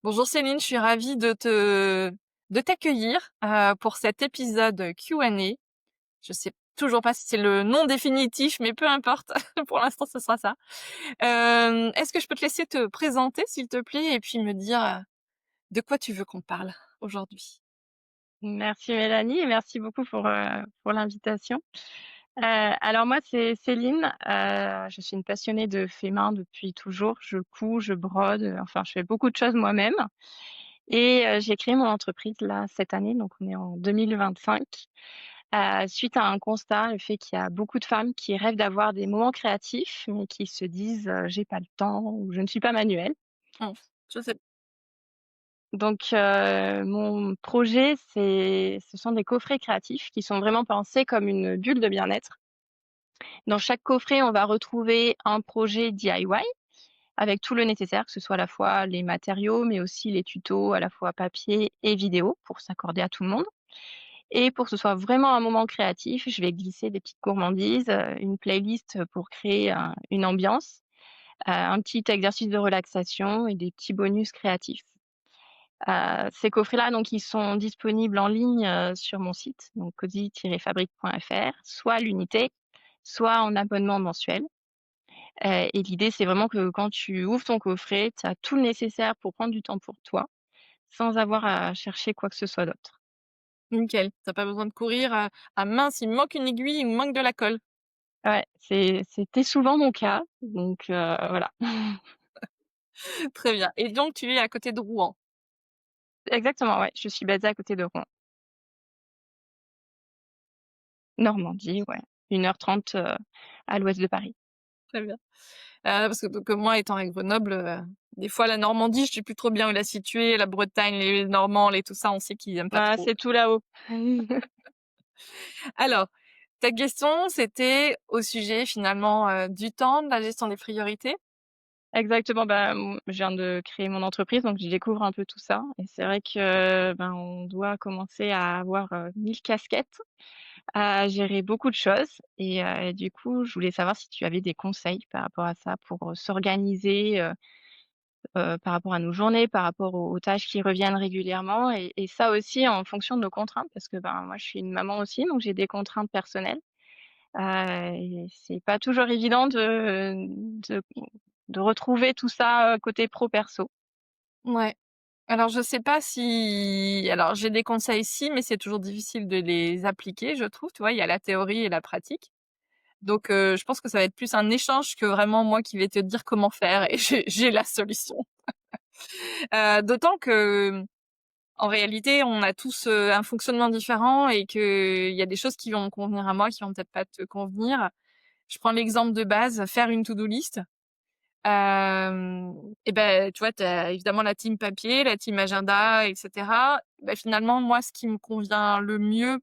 Bonjour Céline, je suis ravie de t'accueillir pour cet épisode Q&A. Je sais toujours pas si c'est le nom définitif, mais peu importe. Pour l'instant, ce sera ça. Est-ce que je peux te laisser te présenter, s'il te plaît, et puis me dire de quoi tu veux qu'on parle aujourd'hui? Merci Mélanie et merci beaucoup pour l'invitation. Alors moi c'est Céline, je suis une passionnée de faits main depuis toujours. Je couds, je brode, enfin je fais beaucoup de choses moi-même et j'ai créé mon entreprise là cette année, donc on est en 2025, suite à un constat, le fait qu'il y a beaucoup de femmes qui rêvent d'avoir des moments créatifs, mais qui se disent: «J'ai pas le temps» ou «Je ne suis pas manuelle». Mmh, je sais. Donc, mon projet, ce sont des coffrets créatifs qui sont vraiment pensés comme une bulle de bien-être. Dans chaque coffret, on va retrouver un projet DIY avec tout le nécessaire, que ce soit à la fois les matériaux, mais aussi les tutos, à la fois papier et vidéo, pour s'accorder à tout le monde. Et pour que ce soit vraiment un moment créatif, je vais glisser des petites gourmandises, une playlist pour créer une ambiance, un petit exercice de relaxation et des petits bonus créatifs. Ces coffrets-là, donc ils sont disponibles en ligne, sur mon site, donc cozy-fabrique.fr, soit à l'unité, soit en abonnement mensuel. Et l'idée, c'est vraiment que quand tu ouvres ton coffret, tu as tout le nécessaire pour prendre du temps pour toi, sans avoir à chercher quoi que ce soit d'autre. Nickel. T'as pas besoin de courir, «Ah mince, il me manque une aiguille, il me manque de la colle». Ouais, c'était souvent mon cas, donc voilà. Très bien. Et donc tu es à côté de Rouen? Exactement, ouais, je suis basée à côté de Rouen. Normandie, ouais, 1h30, à l'ouest de Paris. Très bien. Parce que donc moi étant à Grenoble, des fois la Normandie, je sais plus trop bien où la situer, la Bretagne, les Normands, les tout ça, on sait qu'ils aiment pas Bah, trop. c'est tout là-haut. Alors, ta question, c'était au sujet finalement, du temps, de la gestion des priorités? Exactement, bah, je viens de créer mon entreprise, donc je découvre un peu tout ça et c'est vrai que, ben, on doit commencer à avoir, 1000 casquettes, à gérer beaucoup de choses et du coup, je voulais savoir si tu avais des conseils par rapport à ça pour, s'organiser, par rapport à nos journées, par rapport aux tâches qui reviennent régulièrement et ça aussi en fonction de nos contraintes parce que, ben, moi je suis une maman aussi, donc j'ai des contraintes personnelles, et c'est pas toujours évident de de retrouver tout ça, côté pro perso. Ouais. Alors je sais pas si alors j'ai des conseils si, mais c'est toujours difficile de les appliquer, je trouve, tu vois? Il y a la théorie et la pratique. Donc je pense que ça va être plus un échange que vraiment moi qui vais te dire comment faire et j'ai la solution. D'autant que en réalité, on a tous, un fonctionnement différent et qu'il y a des choses qui vont me convenir à moi, qui vont peut-être pas te convenir. Je prends l'exemple de base, faire une to-do list. Hem et ben, tu vois, tu as évidemment la team papier, la team agenda et cetera. Bah, finalement, moi, ce qui me convient le mieux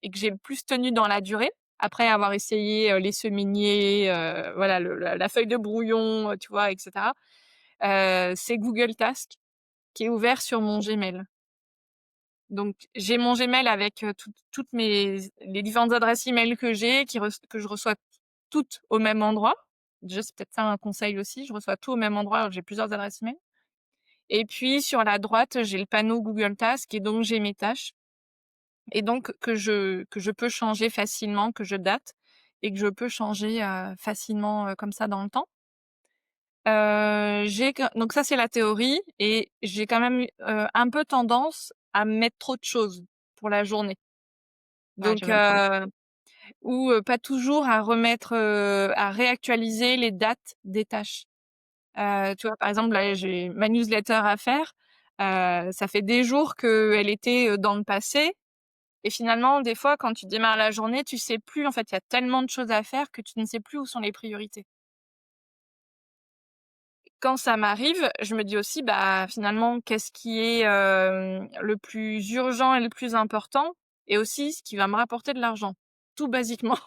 et que j'ai le plus tenu dans la durée, après avoir essayé, les semainiers, voilà, la feuille de brouillon, tu vois et cetera, c'est Google Task qui est ouvert sur mon Gmail. Donc j'ai mon Gmail avec, toutes mes les différentes adresses email que j'ai, que je reçois toutes au même endroit. Déjà, c'est peut-être ça un conseil aussi, je reçois tout au même endroit alors que j'ai plusieurs adresses email. Et puis sur la droite, j'ai le panneau Google Tasks et donc j'ai mes tâches et donc que je peux changer facilement, que je date et que je peux changer, facilement, comme ça dans le temps. J'ai que donc ça c'est la théorie et j'ai quand même eu, un peu tendance à mettre trop de choses pour la journée. Ouais, j'ai Donc le même problème. ou pas toujours à remettre, à réactualiser les dates des tâches. Tu vois, par exemple, là, j'ai ma newsletter à faire, ça fait des jours qu'elle était, dans le passé et finalement, des fois, quand tu démarres la journée, tu sais plus, en fait, il y a tellement de choses à faire que tu ne sais plus où sont les priorités. Quand ça m'arrive, je me dis aussi: «Bah, finalement, qu'est-ce qui est, le plus urgent et le plus important et aussi ce qui va me rapporter de l'argent?» Tout basiquement.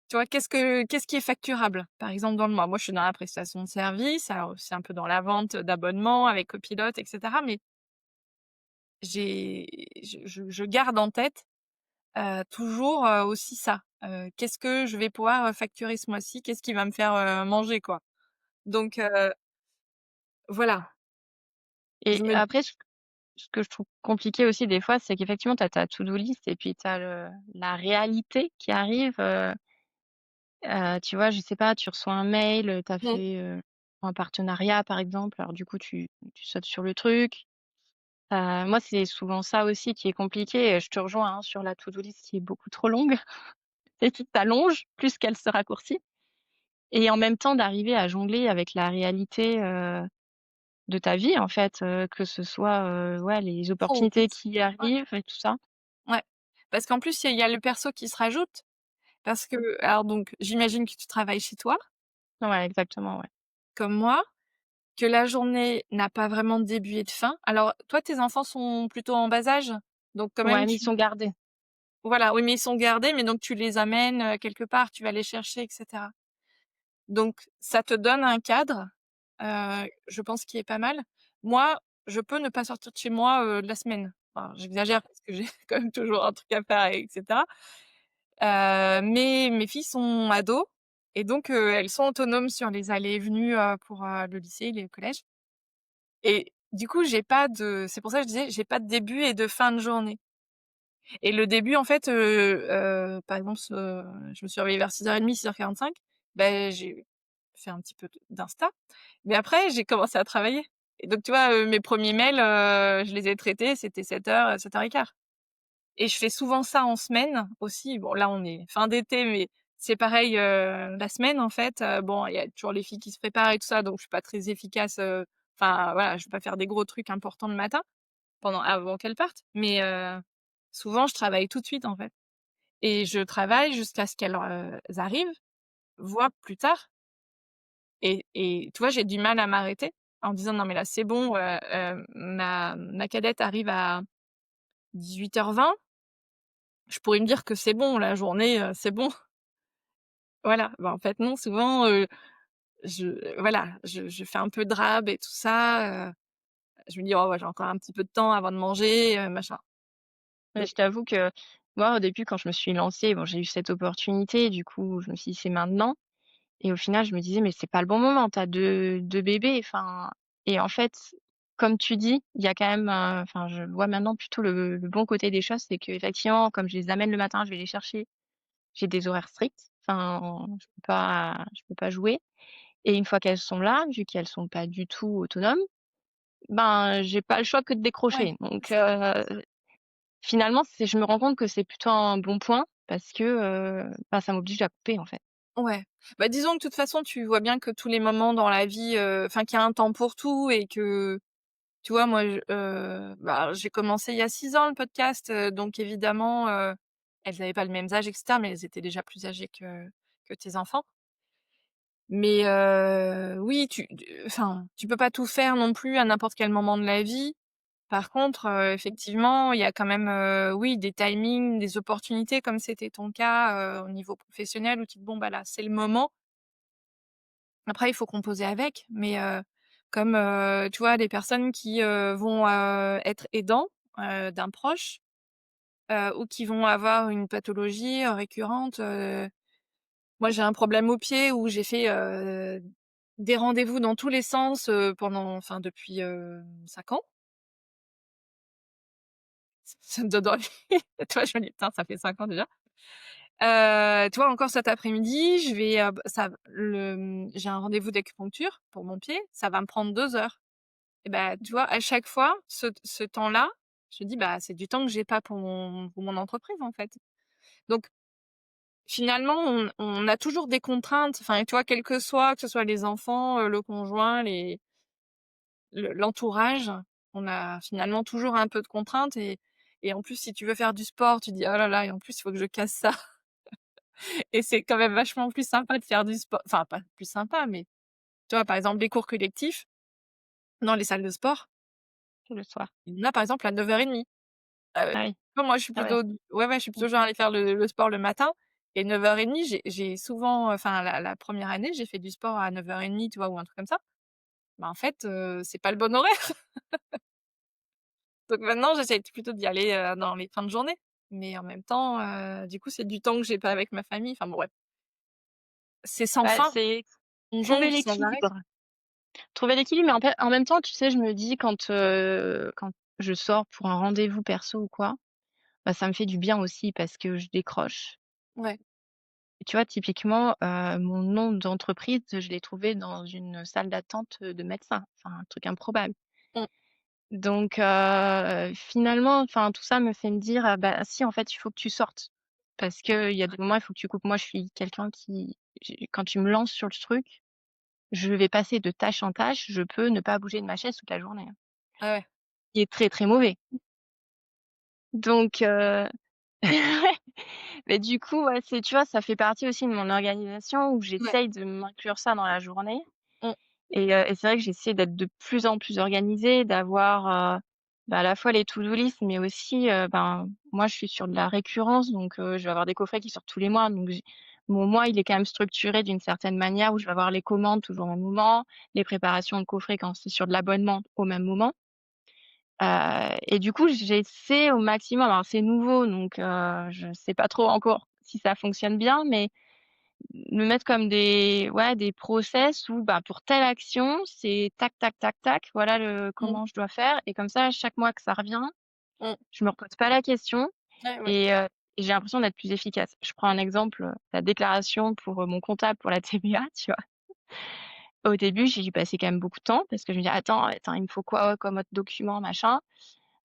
Tu vois? Qu'est-ce qui est facturable, par exemple, dans le mois? Moi, je suis dans la prestation de service, alors c'est un peu dans la vente d'abonnements avec copilote et cetera, mais je garde en tête, toujours, aussi ça. Qu'est-ce que je vais pouvoir, facturer ce mois-ci? Qu'est-ce qui va me faire, manger, quoi? Donc voilà. Et Je me après ce que je trouve compliqué aussi des fois, c'est qu'effectivement tu as ta to do list et puis tu as le la réalité qui arrive, tu vois? Je sais pas, tu reçois un mail, tu as mmh, fait, un partenariat par exemple, alors du coup tu sautes sur le truc. Moi c'est souvent ça aussi qui est compliqué et je te rejoins, hein, sur la to do list qui est beaucoup trop longue et qui s'allonge plus qu'elle se raccourcit et en même temps d'arriver à jongler avec la réalité, de ta vie en fait, que ce soit, ouais les pro ou opportunités perso. qui Ouais, arrivent et tout ça. ouais. Parce qu'en plus, il y a le perso qui se rajoute. Parce que alors donc j'imagine que tu travailles chez toi, Ouais, exactement, ouais. comme moi, que la journée n'a pas vraiment de début et de fin. Alors toi, tes enfants sont plutôt en bas âge? Donc quand Ouais, même mais ils tu sont gardés. voilà, oui, mais ils sont gardés, mais donc tu les amènes, quelque part, tu vas les chercher et cetera. Donc ça te donne un cadre, je pense qui est pas mal. Moi, je peux ne pas sortir de chez moi, de la semaine. Enfin, j'exagère parce que j'ai quand même toujours un truc à faire et cetera. Mais mes filles sont ados et donc elles sont autonomes sur les allées et venues, pour, le lycée, le collège et du coup, j'ai pas de c'est pour ça que je disais, j'ai pas de début et de fin de journée et le début, en fait, par exemple, je me suis réveillée vers 6:30, 6:45, beh, j'ai fait un petit peu d'insta, mais après j'ai commencé à travailler et donc tu vois, mes premiers mails, je les ai traités, c'était 7:00, 7:15. Et je fais souvent ça en semaine aussi. Bon, là, on est fin d'été, mais c'est pareil, la semaine, en fait, bon, il y a toujours les filles qui se préparent et tout ça, donc je suis pas très efficace, enfin, voilà, je vais pas faire des gros trucs importants le matin, avant qu'elles partent, mais souvent, je travaille tout de suite, en fait et je travaille jusqu'à ce qu'elles, arrivent, voire plus tard et tu vois, j'ai du mal à m'arrêter en disant: «Non, mais là, c'est bon, ma cadette arrive à 18:20. Je pourrais me dire que c'est bon, la journée, c'est bon. Voilà, bah, en fait non, souvent, je fais un peu de rab et tout ça, je me dis: «Oh ouais, j'ai encore un petit peu de temps avant de manger, machin». Ouais, Donc je t'avoue que moi, au début, quand je me suis lancée, bon, j'ai eu cette opportunité, du coup, je me suis dit: «C'est maintenant» et au final, je me disais: «Mais c'est pas le bon moment, tu as 2 bébés», enfin et en fait, comme tu dis, il y a quand même, enfin, je vois maintenant plutôt le bon côté des choses, c'est qu'effectivement, comme je les amène le matin, je vais les chercher, j'ai des horaires stricts, enfin, je peux pas jouer et une fois qu'elles sont là, vu qu'elles sont pas du tout autonomes, ben, j'ai pas le choix que de ouais, décrocher donc c'est ça. finalement, je me rends compte que c'est plutôt un bon point parce que, bah, ça m'oblige à couper, en fait. Ouais. Bah, disons que de toute façon, tu vois bien que tous les moments dans la vie, enfin qu'il y a un temps pour tout et que tu vois, moi, bah, j'ai commencé il y a 6 ans le podcast, donc évidemment, elles avaient pas le même âge et cetera, mais elles étaient déjà plus âgées que tes enfants. Mais oui, enfin, tu peux pas tout faire non plus à n'importe quel moment de la vie. Par contre, effectivement, il y a quand même, oui, des timings, des opportunités comme c'était ton cas, au niveau professionnel où tu dis: «Bon, bah, là, c'est le moment». Après, il faut composer avec, mais comme, tu vois, des personnes qui, vont, être aidants, d'un proche, ou qui vont avoir une pathologie, récurrente, moi, j'ai un problème au pied où j'ai fait, des rendez-vous dans tous les sens, enfin depuis, 5 ans. Ça me donne envie. Tu vois, je me dis: «Putain, ça fait 5 ans déjà». Tu vois, encore cet après-midi, je vais, j'ai un rendez-vous d'acupuncture pour mon pied, ça va me prendre 2 heures et bah, tu vois, à chaque fois, ce temps-là, je me dis: «Bah, c'est du temps que j'ai pas pour mon entreprise, en fait». Donc finalement, on a toujours des contraintes, enfin, tu vois, quel que ce soit les enfants, le conjoint, l'entourage, on a finalement toujours un peu de contraintes et en plus, si tu veux faire du sport, tu dis: «Oh là là et en plus, il faut que je casse ça» et c'est quand même vachement plus sympa de faire du sport enfin, pas plus sympa, mais tu vois, par exemple, les cours collectifs dans les salles de sport, Le soir. il y en a, par exemple, à 9:30. Ah oui, Moi, je suis ah ouais. plutôt ouais, je suis Mmh. plutôt genre à aller faire le sport le matin et 9:30, j'ai souvent, enfin, la 1re année, j'ai fait du sport à 9:30, tu vois, ou un truc comme ça. Bah, en fait, c'est pas le bon horaire. Donc maintenant, j'essaie plutôt d'y aller, dans les fins de journée. Mais en même temps, du coup, c'est du temps que j'ai pas avec ma famille. Enfin bon, bref, c'est sans Bah, fin. c'est On trouver jongle sans arrêt. l'équilibre. Trouver l'équilibre, mais en même temps, tu sais, je me dis quand je sors pour un rendez-vous perso ou quoi, bah, ça me fait du bien aussi parce que je décroche. Ouais. Et tu vois, typiquement, mon nom d'entreprise, je l'ai trouvé dans une salle d'attente, de médecin, enfin un truc improbable. Mmh. Donc finalement, enfin tout ça me fait me dire: «Ah bah si, en fait, il faut que tu sortes». Parce qu'il y a des moments, il faut que tu coupes. Moi, je suis quelqu'un qui quand tu me lances sur le truc, je vais passer de tâche en tâche, je peux ne pas bouger de ma chaise toute la journée, hein. Ah ouais. Ce qui est très, très mauvais. Donc ouais, mais du coup, ouais, c'est tu vois, ça fait partie aussi de mon organisation où Ouais. j'essaye de m'inclure ça dans la journée. Mmh. Et c'est vrai que j'essaie d'être de plus en plus organisée, d'avoir, bah, à la fois les to-do list, mais aussi, ben, moi, je suis sur de la récurrence, donc je vais avoir des coffrets qui sortent tous les mois, donc j'ai mon mois, il est quand même structuré d'une certaine manière où je vais avoir les commandes toujours au même moment, les préparations de coffrets quand c'est sur de l'abonnement au même moment. Et du coup, j'essaie au maximum, alors c'est nouveau, donc je sais pas trop encore si ça fonctionne bien, mais me mettre comme des ouais, des process où, bah, pour telle action, c'est tac, tac, tac, tac, voilà le Mmh. comment je dois faire et comme ça, chaque mois que ça revient, Mmh. je me repose pas la question Ouais, ouais. et j'ai l'impression d'être plus efficace. Je prends un exemple, la déclaration pour, mon comptable pour la TVA, tu vois? Au début, j'y passais quand même beaucoup de temps parce que je me dis: «Attends, il me faut quoi comme autre document, machin?»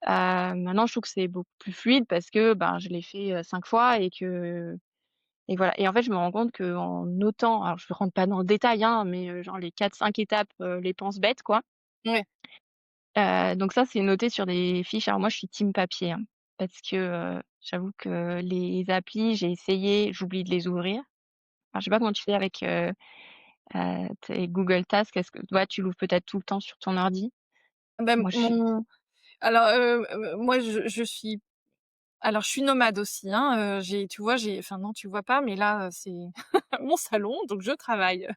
Maintenant, je trouve que c'est beaucoup plus fluide parce que, ben, je l'ai fait, 5 fois et voilà et en fait, je me rends compte qu'en notant alors je ne rentre pas dans le détail, hein, mais genre les 4 5 étapes, les penses bêtes, quoi. Ouais. Donc ça, c'est noté sur des fiches. Alors moi, je suis team papier, hein, parce que, j'avoue que les applis, j'ai essayé, j'oublie de les ouvrir. Enfin, je sais pas comment tu fais avec, tes Google Tasks. Est-ce que toi, tu l'ouvres peut-être tout le temps sur ton ordi? Bah, Moi, je suis mon alors, moi je suis alors je suis nomade aussi, hein, j'ai tu vois, j'ai enfin non, tu vois pas, mais là, c'est mon salon, donc je travaille,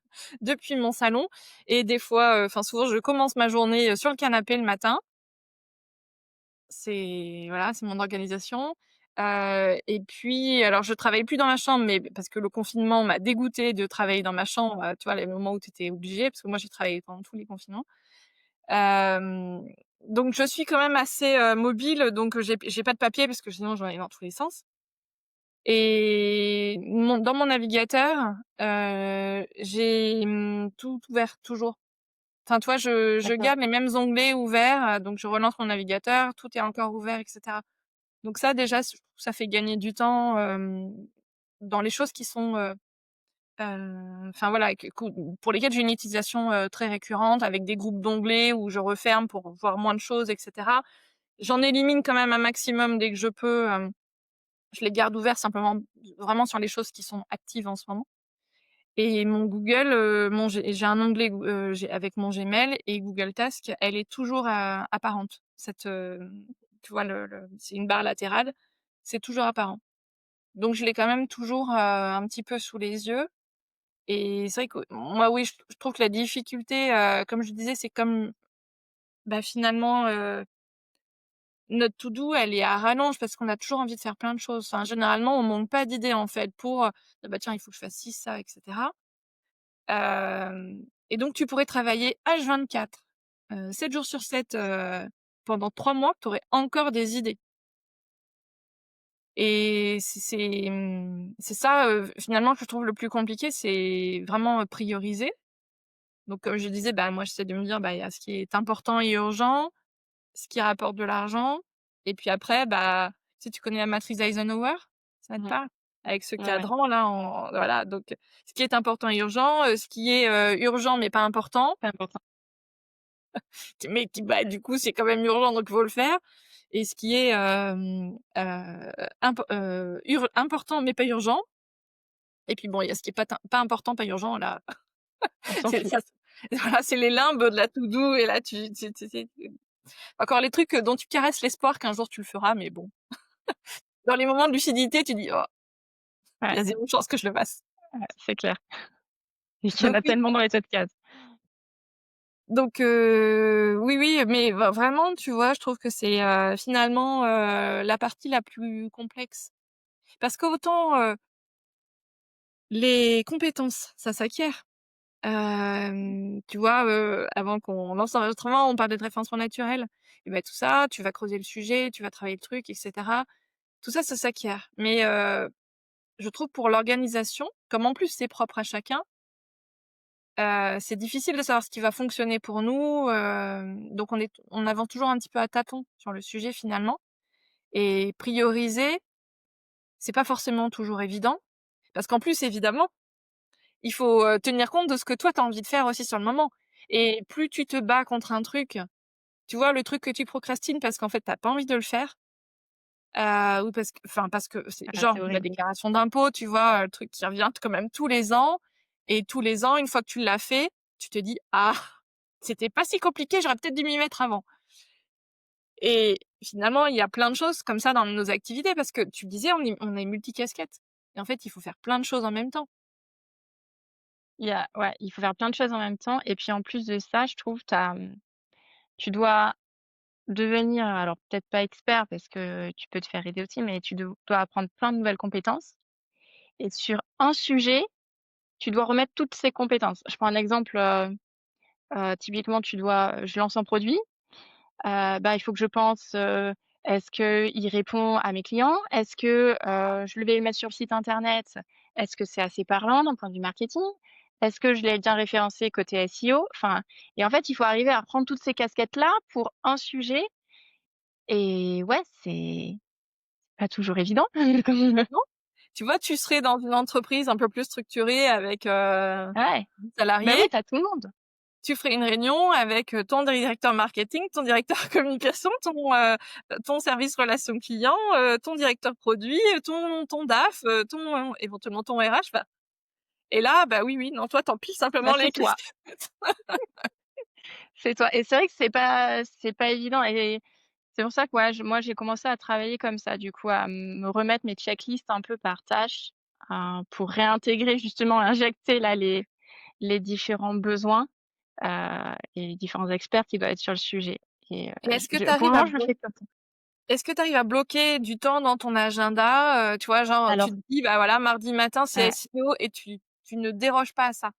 depuis mon salon et des fois, enfin souvent je commence ma journée, sur le canapé le matin. C'est voilà, c'est mon organisation, et puis alors je travaille plus dans ma chambre, mais parce que le confinement m'a dégoûtée de travailler dans ma chambre, tu vois, les moments où tu étais obligée, parce que moi j'ai travaillé pendant tous les confinements. Hem, donc je suis quand même assez, mobile, donc j'ai pas de papier parce que sinon j'en ai dans tous les sens et dans mon navigateur, j'ai, tout ouvert toujours. Enfin, tu vois, je d'accord. garde les mêmes onglets ouverts, donc je relance mon navigateur, tout est encore ouvert et cetera. Donc ça déjà, ça fait gagner du temps, dans les choses qui sont, enfin voilà, pour lesquelles j'ai une utilisation, très récurrente avec des groupes d'onglets où je referme pour voir moins de choses et cetera. J'en élimine quand même un maximum dès que je peux, je les garde ouverts simplement vraiment sur les choses qui sont actives en ce moment et mon Google, j'ai un onglet j'ai avec mon Gmail et Google Tasks, elle est toujours, apparente. Tu vois c'est une barre latérale, c'est toujours apparent. Donc je l'ai quand même toujours, un petit peu sous les yeux et c'est vrai que moi, oui, je trouve que la difficulté, comme je disais, c'est comme, bah, finalement, notre to do, elle est à rallonge parce qu'on a toujours envie de faire plein de choses. Enfin, généralement, on manque pas d'idées, en fait, pour, «Ah bah, tiens, il faut que je fasse ci, ça» et cetera. Et donc tu pourrais travailler H24, 7 jours sur 7, pendant 3 mois, tu aurais encore des idées et c'est ça, finalement que je trouve le plus compliqué, c'est vraiment, prioriser. Donc comme je disais, bah, moi j'essaie de me dire: «Bah, il y a ce qui est important et urgent, ce qui rapporte de l'argent» et puis après, bah, tu connais la matrice d'Eisenhower? Ça te Mmh. parle? Avec ce Ouais, ouais, cadran là en voilà, donc ce qui est important et urgent, ce qui est, urgent mais pas important, c'est important. mais qui bah, du coup, c'est quand même urgent donc il faut le faire et ce qui est, important mais pas urgent et puis bon, il y a ce qui est pas important, pas urgent là, On s'en c'est fout. ça voilà, c'est les limbes de la to do et là tu encore les trucs, dont tu caresses l'espoir qu'un jour tu le feras, mais bon, dans les moments de lucidité, tu dis: «Oh, il Ouais, y a 0 chance que je le fasse». ouais, c'est clair. Il y en Donc a oui, tellement dans les autres cases. donc oui, oui, mais vraiment, tu vois, je trouve que c'est, finalement, la partie la plus complexe. Parce qu'autant, les compétences, ça s'acquiert. Tu vois, avant qu'on lance l'enregistrement, on parlait de référencement naturel et bah, tout ça, tu vas creuser le sujet, tu vas travailler le truc et cetera. Tout ça, ça s'acquiert. Mais je trouve pour l'organisation, comme en plus c'est propre à chacun, c'est difficile de savoir ce qui va fonctionner pour nous, donc on avance toujours un petit peu à tâtons sur le sujet finalement et prioriser, c'est pas forcément toujours évident parce qu'en plus évidemment, il faut, tenir compte de ce que toi tu as envie de faire aussi sur le moment et plus tu te bats contre un truc, tu vois, le truc que tu procrastines parce qu'en fait tu as pas envie de le faire, ou parce que c'est Ah, genre c'est la horrible. déclaration d'impôt, tu vois, le truc qui revient quand même tous les ans et tous les ans, une fois que tu l'as fait, tu te dis: «Ah, c'était pas si compliqué, j'aurais peut-être dû m'y mettre avant» et finalement, il y a plein de choses comme ça dans nos activités parce que tu le disais, on est multicasquettes et en fait, il faut faire plein de choses en même temps. Ouais, il faut faire plein de choses en même temps et puis en plus de ça, je trouve, tu dois devenir, alors peut-être pas expert parce que tu peux te faire aider aussi, mais tu dois apprendre plein de nouvelles compétences et sur un sujet, tu dois remettre toutes ces compétences. Je prends un exemple, typiquement je lance un produit. Bah, il faut que je pense, est-ce qu'il répond à mes clients? Est-ce que, je vais le mettre sur le site internet, est-ce que c'est assez parlant d'un point de vue marketing? Est-ce que je l'ai bien référencé côté SEO? Enfin et en fait, il faut arriver à reprendre toutes ces casquettes-là pour un sujet et ouais, c'est pas toujours évident. Comme Non? Tu vois, tu serais dans une entreprise un peu plus structurée avec, ouais, 10 bah, salariés, oui, tu as tout le monde. tu ferais une réunion avec, ton directeur marketing, ton directeur communication, ton service relations clients, ton directeur produit, ton DAF, ton éventuellement ton RH, enfin et là, bah, oui, oui, non, toi, tu empiles Bah, simplement les c'est toi, casquettes. c'est toi et c'est vrai que c'est pas évident et c'est pour ça que, ouais, moi, j'ai commencé à travailler comme ça, du coup, à me remettre mes checklists un peu par tâches, pour réintégrer justement, injecter là les différents besoins, et les différents experts qui doivent être sur le sujet et Et je pour le moment, je le fais comme ça. est-ce que tu arrives à bloquer du temps dans ton agenda, tu vois, genre, tu Alors te dis: «Bah, voilà, mardi matin, c'est ouais, SEO» et tu ne déroges pas à ça?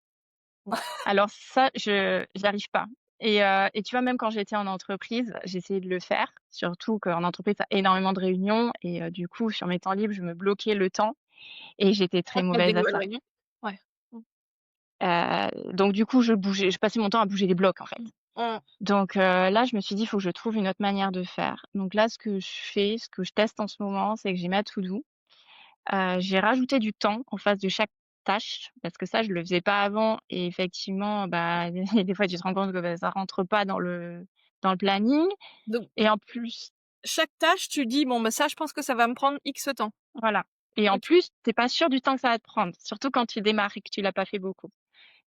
alors ça, j'y arrive pas et tu vois, même quand j'étais en entreprise, j'essayais de le faire, surtout qu'en entreprise, tu as énormément de réunions et du coup, sur mes temps libres, je me bloquais le temps et j'étais Ah, très tu des mauvaise à nouvelles ça. réunions? Ouais. Mmh. Donc du coup, je passais mon temps à bouger les blocs, en fait. Mmh. Donc là, je me suis dit: «Il faut que je trouve une autre manière de faire». Donc là, ce que je fais, ce que je teste en ce moment, c'est que j'ai ma to do. J'ai rajouté du temps en face de chaque tâche parce que ça, je le faisais pas avant et effectivement, bah, des fois, tu te rends compte que, bah, ça rentre pas dans le planning Donc et en plus chaque tâche, tu dis: «Bon, bah, ça, je pense que ça va me prendre X temps». voilà et en OK. plus, tu es pas sûr du temps que ça va te prendre, surtout quand tu démarres et que tu l'as pas fait beaucoup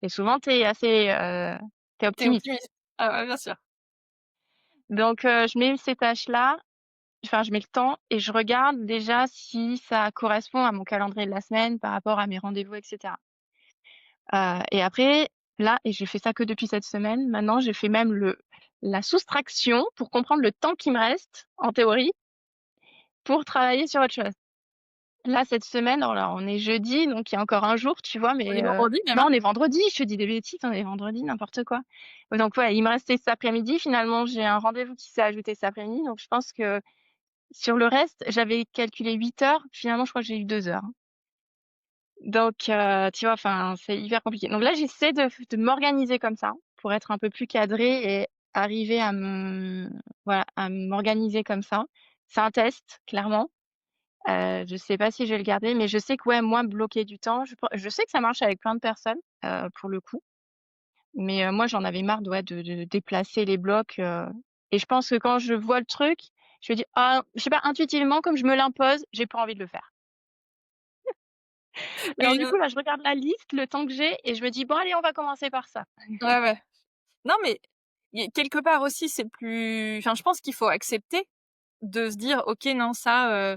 et souvent, tu es assez, tu es Tu es optimiste. optimiste? Ah ouais, bien sûr. Donc je mets ces tâches-là. Enfin, je mets le temps et je regarde déjà si ça correspond à mon calendrier de la semaine par rapport à mes rendez-vous et cetera. Et après, là et j'ai fait ça que depuis cette semaine, maintenant j'ai fait même la soustraction pour comprendre le temps qui me reste, en théorie, pour travailler sur autre chose. Là, cette semaine, alors on est jeudi, donc il y a encore un jour, tu vois? On Mais est vendredi même, non, hein? on est vendredi, je te dis des bêtises, on est vendredi, n'importe quoi. Donc ouais, il me restait cet après-midi, finalement, j'ai un rendez-vous qui s'est ajouté cet après-midi, donc je pense que sur le reste, j'avais calculé 8 heures, finalement, je crois que j'ai eu 2 heures, hein. Donc tu vois, enfin, c'est hyper compliqué. Donc là, j'essaie de m'organiser comme ça, pour être un peu plus cadrée et arriver voilà, à m'organiser comme ça. C'est un test, clairement. Je sais pas si je vais le garder, mais je sais que, ouais, moi, bloquer du temps, je sais que ça marche avec plein de personnes, pour le coup. Mais moi, j'en avais marre, ouais, de déplacer les blocs, et je pense que quand je vois le truc, je me dis: «Ah», je sais pas, intuitivement, comme je me l'impose, j'ai pas envie de le faire. Alors Mais du coup, là, je regarde la liste, le temps que j'ai et je me dis: «Bon allez, on va commencer par ça». ouais, ouais. Non, mais quelque part aussi, c'est plus enfin, je pense qu'il faut accepter de se dire: «OK, non, ça,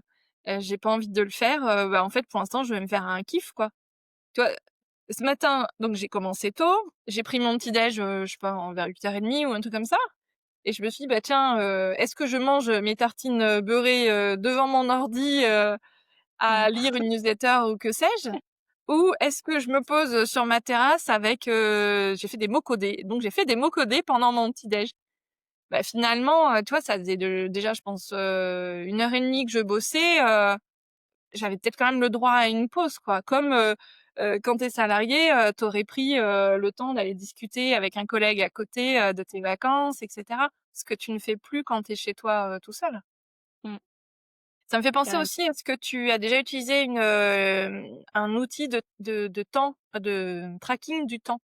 j'ai pas envie de le faire, bah, en fait, pour l'instant, je vais me faire un kiff, quoi». Tu vois? Ce matin, donc j'ai commencé tôt, j'ai pris mon petit déj, je sais pas, vers 8h30 ou un truc comme ça et je me suis dit: «Bah, tiens, est-ce que je mange mes tartines, beurrées, devant mon ordi, à lire une newsletter ou que sais-je? ou est-ce que je me pose sur ma terrasse avec, j'ai fait des mots codés. Donc j'ai fait des mots codés pendant mon petit déj. Bah, finalement, tu vois, ça faisait déjà je pense, 1 heure et demie que je bossais, j'avais peut-être quand même le droit à une pause, quoi. Comme, quand tu es salarié, tu aurais pris, le temps d'aller discuter avec un collègue à côté, de tes vacances et cetera. Ce que tu ne fais plus quand tu es chez toi, tout seul. Mmh, Ça me fait penser carrément. aussi, est-ce que tu as déjà utilisé un outil de temps, de tracking du temps?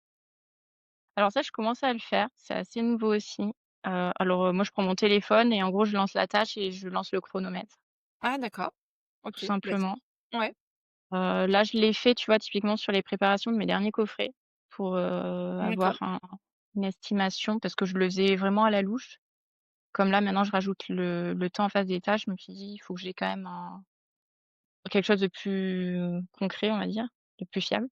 Alors ça, je commence à le faire, c'est assez nouveau aussi. Alors, moi, je prends mon téléphone et en gros, je lance la tâche et je lance le chronomètre, Ah d'accord, tout OK. Bah, simplement. ouais, Là, je l'ai fait, tu vois, typiquement sur les préparations de mes derniers coffrets pour, d'accord, avoir une estimation parce que je le faisais vraiment à la louche. Comme là, maintenant, je rajoute le temps en face des tâches, je me suis dit: «Il faut que j'ai quand même un quelque chose de plus concret, on va dire, de plus fiable».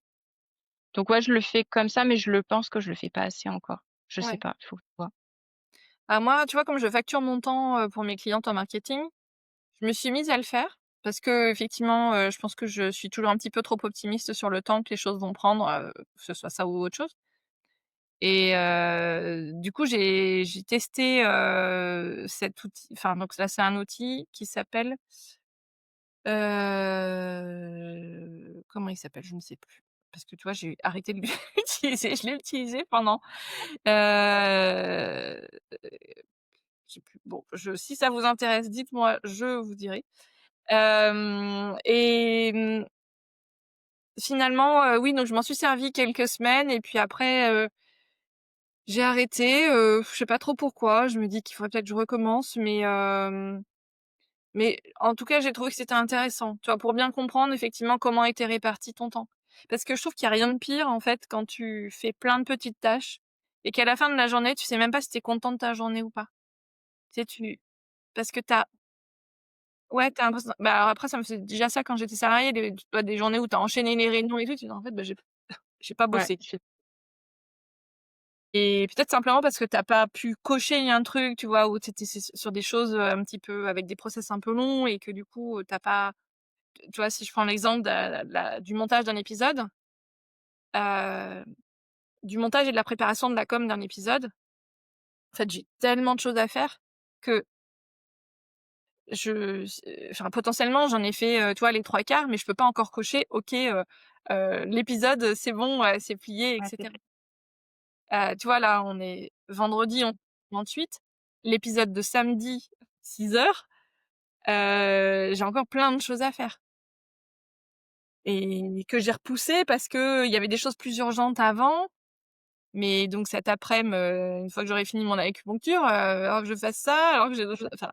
Donc ouais, je le fais comme ça, mais je le pense que je le fais pas assez encore. Je sais ouais. pas, il faut que je vois. Ah moi, tu vois, comme je facture mon temps, pour mes clientes en marketing, je me suis mise à le faire parce qu'effectivement, je pense que je suis toujours un petit peu trop optimiste sur le temps que les choses vont prendre, que ce soit ça ou autre chose et du coup, j'ai testé, cet outil enfin donc là, c'est un outil qui s'appelle, comment il s'appelle? Je ne sais plus parce que tu vois, j'ai arrêté de l'utiliser. Je l'ai utilisé pendant, heu, je sais plus. Bon, si ça vous intéresse, dites-moi, je vous dirai. Finalement, oui, donc je m'en suis servi quelques semaines et puis après, j'ai arrêté, je sais pas trop pourquoi. Je me dis qu'il faudrait peut-être que je recommence, mais en tout cas, j'ai trouvé que c'était intéressant, tu vois? Pour bien comprendre effectivement comment était réparti ton temps. Parce que je trouve qu'il y a rien de pire, en fait, quand tu fais plein de petites tâches et qu'à la fin de la journée, tu sais même pas si tu es content de ta journée ou pas. Tu sais, parce que tu as ouais, tu as l'impression bah, alors après ça me faisait déjà ça quand j'étais salariée, tu vois, des journées où tu as enchaîné les réunions et tout, tu dis: «En fait, bah, j'ai pas Ouais, bossé». je Et peut-être simplement parce que tu as pas pu cocher un truc, tu vois? Ou tu étais sur des choses, un petit peu avec des process un peu longs et que du coup, tu as pas tu vois? Si je prends l'exemple du montage d'un épisode, heu, du montage et de la préparation de la com d'un épisode, en fait, j'ai tellement de choses à faire que enfin, potentiellement, j'en ai fait, tu vois, les 3/4, mais je peux pas encore cocher: «OK, l'épisode, c'est bon, c'est plié» et ouais, c'est cetera. vrai. Tu vois, là, on est vendredi, on 28. L'épisode de samedi, 6h, j'ai encore plein de choses à faire et que j'ai repoussé parce qu'il y avait des choses plus urgentes avant. Mais donc cet après-midi, une fois que j'aurai fini mon acupuncture, alors que je fasse ça, alors que j'ai d'autres choses enfin,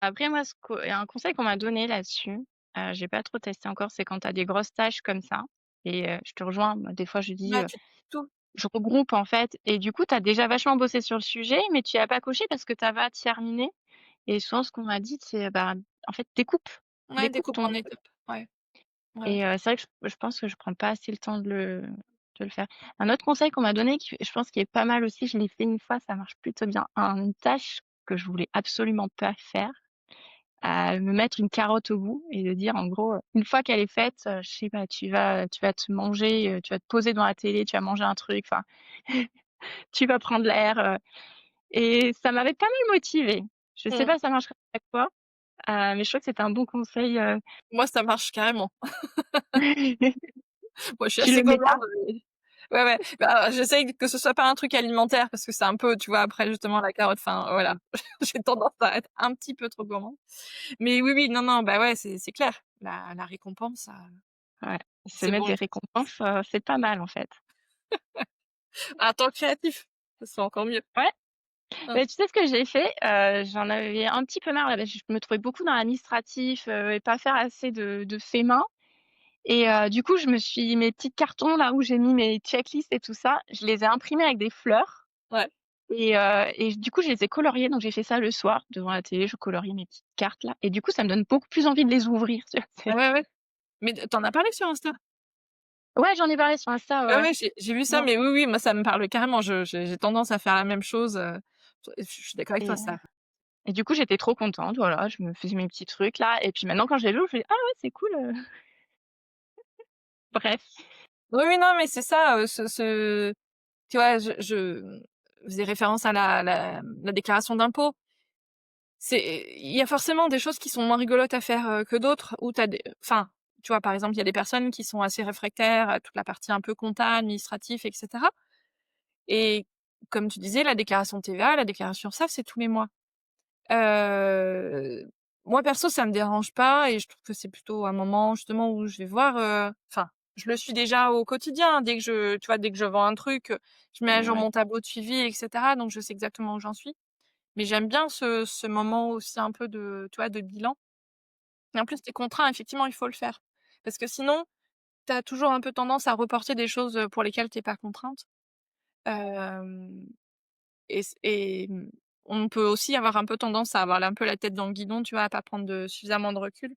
Après moi, ce qu'au il y a un conseil qu'on m'a donné là-dessus, j'ai pas trop testé encore, c'est quand tu as des grosses tâches comme ça et je te rejoins, moi des fois je dis, bah, tu tout je regroupe en fait et du coup tu as déjà vachement bossé sur le sujet, mais tu y as pas coché parce que tu as pas terminé et souvent ce qu'on m'a dit c'est, bah, en fait découpe, ouais, découpe découpe ton en étapes. Ouais, ouais, ouais. et c'est vrai que je pense que je prends pas assez le temps de le faire. Un autre conseil qu'on m'a donné qui je pense qui est pas mal aussi, je l'ai fait une fois, ça marche plutôt bien. Une tâche que je voulais absolument pas faire, me mettre une carotte au bout et de dire en gros, une fois qu'elle est faite, je sais pas, tu vas te manger, tu vas te poser devant la télé, tu vas manger un truc, enfin, tu vas prendre l'air, et ça m'avait pas mal motivée. Je sais Mmh. pas si ça marchera à chaque fois, mais je trouve que c'était un bon conseil, Moi, ça marche carrément. Moi, je suis tu assez le méta? gourmande, ouais, ouais. Bah, j'essaye que ce soit pas un truc alimentaire parce que c'est un peu, tu vois, après justement la carotte, enfin, voilà, j'ai tendance à être un petit peu trop gourmande. Mais oui, oui, non, non, bah, ouais, c'est clair. La récompense, Ouais, se c'est mettre bon des une fois. récompenses, c'est pas mal en fait. Un temps créatif, c'est encore mieux. Ouais, Hein, mais tu sais ce que j'ai fait? J'en avais un petit peu marre là, je me trouvais beaucoup dans l'administratif, et pas faire assez de faits main et du coup, je me suis mes petits cartons là où j'ai mis mes checklists et tout ça, je les ai imprimés avec des fleurs ouais. et du coup, je les ai coloriés, donc j'ai fait ça le soir devant la télé, je coloriais mes petites cartes là et du coup, ça me donne beaucoup plus envie de les ouvrir, tu vois? Ah C'est ouais, ouais. Mais tu en as parlé sur Insta? ouais, j'en ai parlé sur Insta, Ouais, ouais, ouais. ouais, j'ai vu ça, Non mais oui, oui, moi ça me parle carrément. J'ai tendance à faire la même chose, je suis d'accord avec toi, et ça et du coup, j'étais trop contente, voilà, je me faisais mes petits trucs là et puis maintenant quand je les ouvre, je fais: «Ah ouais, c'est cool, Bref, Oui, oui, non, mais c'est ça, tu vois, je faisais référence à la déclaration d'impôt. Il y a forcément des choses qui sont moins rigolotes à faire, que d'autres où tu as des enfin, tu vois, par exemple, il y a des personnes qui sont assez réfractaires à toute la partie un peu compta, administratif et cetera et comme tu disais, la déclaration TVA, la déclaration URSSAF, c'est tous les mois. Heu, Moi perso, ça me dérange pas et je trouve que c'est plutôt un moment justement où je vais voir, enfin, je le suis déjà au quotidien. Dès que tu vois, dès que je vends un truc, je mets à jour ouais. mon tableau de suivi et cetera, donc je sais exactement où j'en suis. Mais j'aime bien ce moment aussi un peu de, tu vois, de bilan et en plus, tu es contraint, effectivement, il faut le faire. Parce que sinon, tu as toujours un peu tendance à reporter des choses, pour lesquelles tu es pas contrainte. Hem on peut aussi avoir un peu tendance à avoir un peu la tête dans le guidon, tu vois, à pas prendre suffisamment de recul.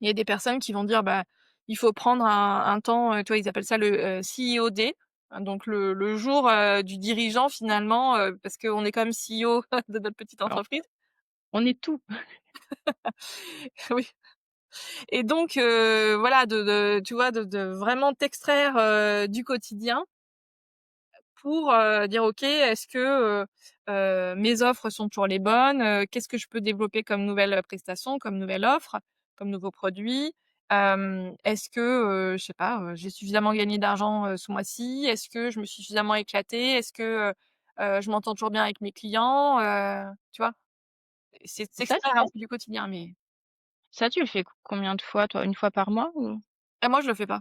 Il y a des personnes qui vont dire: «Bah, il faut prendre un temps», tu vois, ils appellent ça le, CEO Day, hein, donc le jour, du dirigeant finalement, parce qu'on est quand même CEO de notre petite Alors, entreprise. on est tout. Oui et donc voilà, tu vois, de vraiment t'extraire, du quotidien pour, dire: «OK, est-ce que, mes offres sont toujours les bonnes? Qu'est-ce que je peux développer comme nouvelle prestation, comme nouvelle offre, comme nouveau produit? Est-ce que, je sais pas, j'ai suffisamment gagné d'argent, ce mois-ci? Est-ce que je me suis suffisamment éclatée? Est-ce que, je m'entends toujours bien avec mes clients?» Tu vois? C'est Ça, s'extraire un peu du quotidien, mais tu le fais combien de fois toi? Une fois par mois ou? moi je le fais pas.